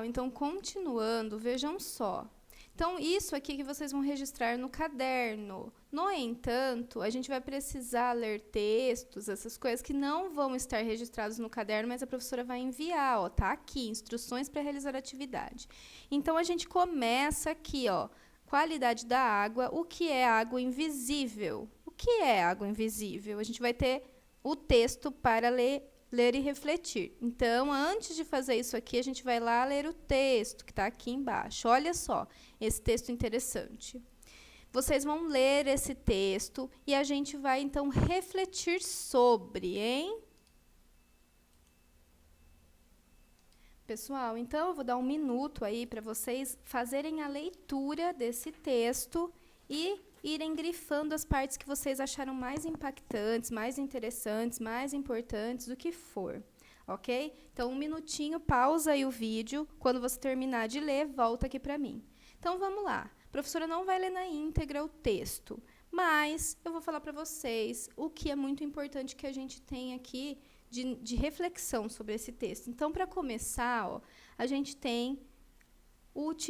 Então, continuando, vejam só. Então, isso aqui que vocês vão registrar no caderno. No entanto, a gente vai precisar ler textos, essas coisas que não vão estar registrados no caderno, mas a professora vai enviar, ó, tá aqui, instruções para realizar a atividade. Então, a gente começa aqui, ó, qualidade da água, o que é água invisível? O que é água invisível? A gente vai ter o texto para ler e refletir. Então, antes de fazer isso aqui, a gente vai lá ler o texto, que está aqui embaixo. Olha só, esse texto interessante. Vocês vão ler esse texto e a gente vai, então, refletir sobre, hein? Pessoal, então, eu vou dar um minuto aí para vocês fazerem a leitura desse texto e irem grifando as partes que vocês acharam mais impactantes, mais interessantes, mais importantes, o que for, ok? Então, um minutinho, pausa aí o vídeo. Quando você terminar de ler, volta aqui para mim. Então, vamos lá. A professora não vai ler na íntegra o texto, mas eu vou falar para vocês o que é muito importante que a gente tem aqui de reflexão sobre esse texto. Então, para começar, ó, a gente tem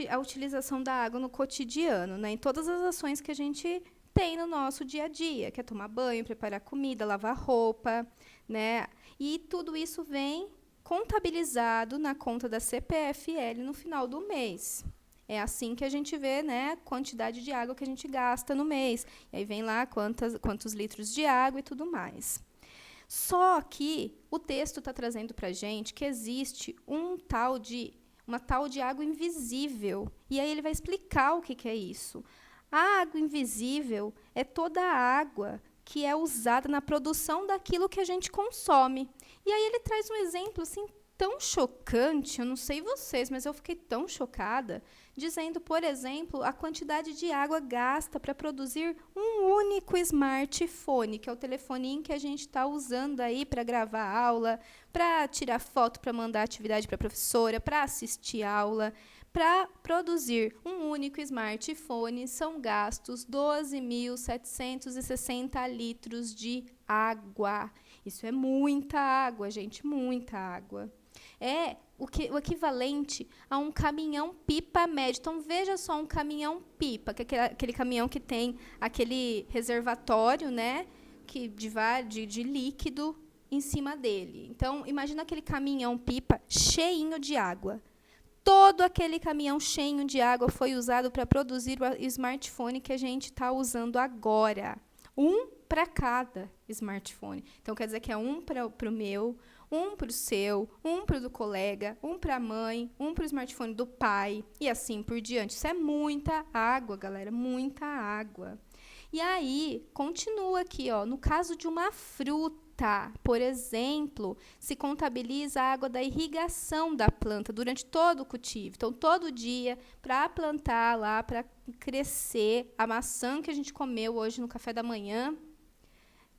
a utilização da água no cotidiano, né? Em todas as ações que a gente tem no nosso dia a dia, que é tomar banho, preparar comida, lavar roupa, né? E tudo isso vem contabilizado na conta da CPFL no final do mês. É assim que a gente vê, né, a quantidade de água que a gente gasta no mês. E aí vem lá quantos litros de água e tudo mais. Só que o texto está trazendo para a gente que existe uma tal de água invisível. E aí ele vai explicar o que é isso. A água invisível é toda a água que é usada na produção daquilo que a gente consome. E aí ele traz um exemplo assim tão chocante, eu não sei vocês, mas eu fiquei tão chocada, dizendo, por exemplo, a quantidade de água gasta para produzir um único smartphone, que é o telefoninho que a gente está usando aí para gravar aula, para tirar foto, para mandar atividade para a professora, para assistir aula. Para produzir um único smartphone, são gastos 12.760 litros de água. Isso é muita água, gente, muita água. É o equivalente a um caminhão-pipa médio. Então, veja só um caminhão-pipa, que é aquele caminhão que tem aquele reservatório, né, de líquido em cima dele. Então, imagina aquele caminhão-pipa cheinho de água. Todo aquele caminhão cheio de água foi usado para produzir o smartphone que a gente está usando agora. Um para cada smartphone. Então, quer dizer que é um para o meu, um para o seu, um para o do colega, um para a mãe, um para o smartphone do pai, e assim por diante. Isso é muita água, galera, muita água. E aí, continua aqui, ó, no caso de uma fruta, por exemplo, se contabiliza a água da irrigação da planta durante todo o cultivo. Então, todo dia, para plantar lá, para crescer a maçã que a gente comeu hoje no café da manhã,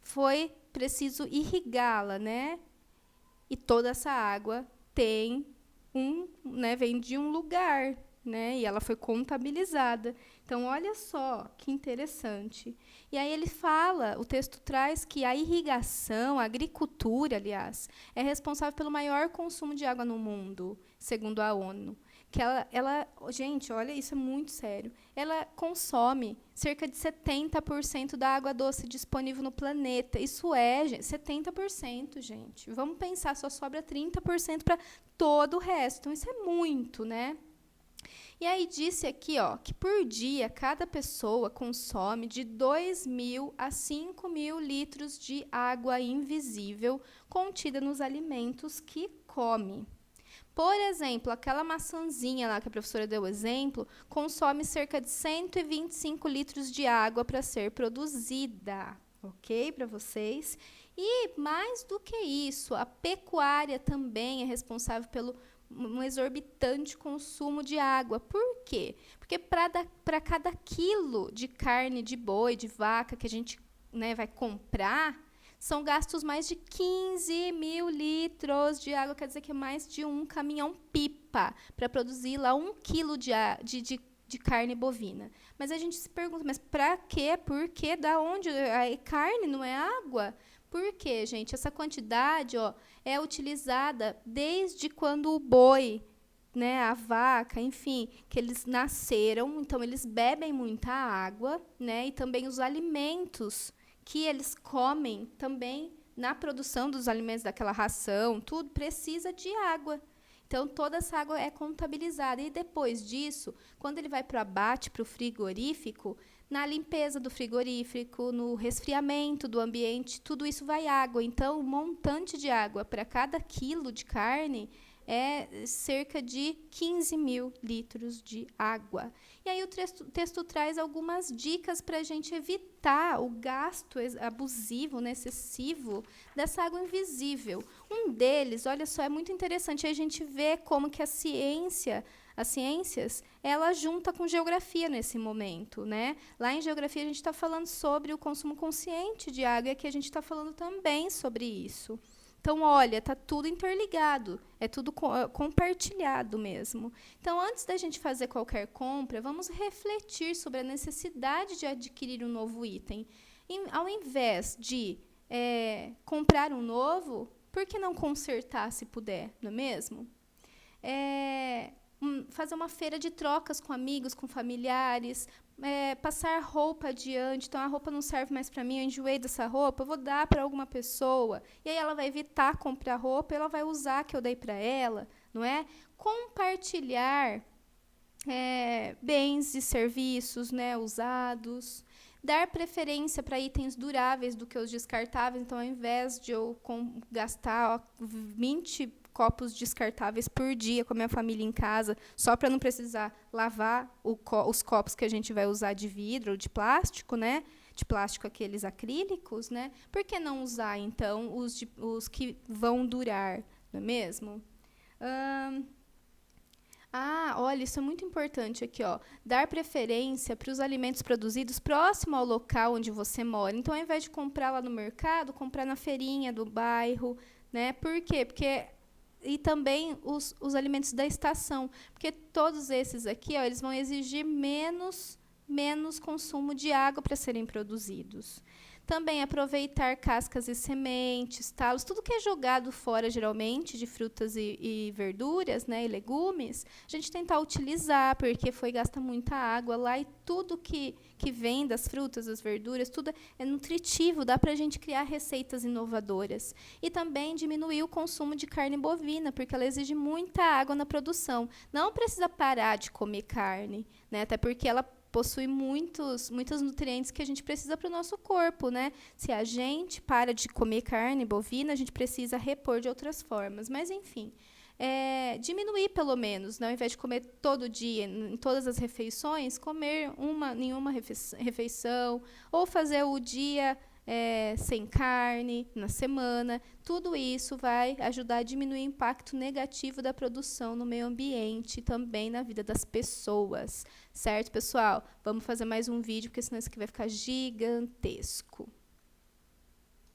foi preciso irrigá-la, né? E toda essa água vem de um lugar, né? E ela foi contabilizada. Então, olha só que interessante. E aí ele fala, o texto traz que a irrigação, a agricultura, aliás, é responsável pelo maior consumo de água no mundo, segundo a ONU. Que gente, olha, isso é muito sério. Ela consome cerca de 70% da água doce disponível no planeta. Isso é, 70%, gente. Vamos pensar, só sobra 30% para todo o resto. Então, isso é muito, né? E aí disse aqui, ó, que por dia cada pessoa consome de 2.000 a 5.000 litros de água invisível contida nos alimentos que come. Por exemplo, aquela maçãzinha lá que a professora deu exemplo, consome cerca de 125 litros de água para ser produzida, ok? Para vocês. E mais do que isso, a pecuária também é responsável pelo um exorbitante consumo de água. Por quê? Porque para cada quilo de carne de boi, de vaca que a gente, né, vai comprar, são gastos mais de 15.000 litros de água, quer dizer que é mais de um caminhão-pipa para produzir lá 1 quilo de carne bovina. Mas a gente se pergunta, mas para quê? Por quê? Da onde? A carne não é água? Por quê, gente? Essa quantidade, ó, é utilizada desde quando o boi né, a vaca, enfim, que eles nasceram, então eles bebem muita água, né, e também os alimentos que eles comem também na produção dos alimentos daquela ração, tudo precisa de água. Então, toda essa água é contabilizada. E depois disso, quando ele vai para o abate, para o frigorífico, na limpeza do frigorífico, no resfriamento do ambiente, tudo isso vai água. Então, o montante de água para cada quilo de carne é cerca de 15 mil litros de água. E aí o texto traz algumas dicas para a gente evitar o gasto abusivo, né, excessivo dessa água invisível. Um deles, olha só, é muito interessante a gente ver como que as ciências, ela junta com geografia nesse momento, né? Lá em geografia a gente está falando sobre o consumo consciente de água e aqui a gente está falando também sobre isso. Então, olha, está tudo interligado, é tudo compartilhado mesmo. Então, antes da gente fazer qualquer compra, vamos refletir sobre a necessidade de adquirir um novo item. Ao invés de comprar um novo, por que não consertar se puder, não é mesmo? Fazer uma feira de trocas com amigos, com familiares, passar roupa adiante. Então, a roupa não serve mais para mim, eu enjoei dessa roupa, eu vou dar para alguma pessoa. E aí ela vai evitar comprar roupa, ela vai usar a que eu dei para ela, não é? Compartilhar bens e serviços, né, usados. Dar preferência para itens duráveis do que os descartáveis. Então, ao invés de eu gastar 20 copos descartáveis por dia com a minha família em casa, só para não precisar lavar os copos que a gente vai usar de vidro ou de plástico, né? De plástico, aqueles acrílicos, né? Por que não usar, então, os que vão durar, não é mesmo? Olha, isso é muito importante aqui, ó. Dar preferência para os alimentos produzidos próximo ao local onde você mora. Então, ao invés de comprar lá no mercado, comprar na feirinha do bairro, né? Por quê? E também os alimentos da estação, porque todos esses aqui, ó, eles vão exigir menos consumo de água para serem produzidos. Também aproveitar cascas e sementes, talos, tudo que é jogado fora, geralmente, de frutas e verduras, né, e legumes, a gente tentar utilizar, porque gasta muita água lá, e tudo que vem das frutas, das verduras, tudo é nutritivo, dá para a gente criar receitas inovadoras. E também diminuir o consumo de carne bovina, porque ela exige muita água na produção. Não precisa parar de comer carne, né, até porque ela possui muitos nutrientes que a gente precisa para o nosso corpo, né? Se a gente para de comer carne bovina, a gente precisa repor de outras formas. Mas, enfim, diminuir pelo menos, né? Ao invés de comer todo dia, em todas as refeições, comer em uma refeição, ou fazer o dia sem carne na semana. Tudo isso vai ajudar a diminuir o impacto negativo da produção no meio ambiente e também na vida das pessoas. Certo, pessoal? Vamos fazer mais um vídeo, porque senão isso aqui vai ficar gigantesco.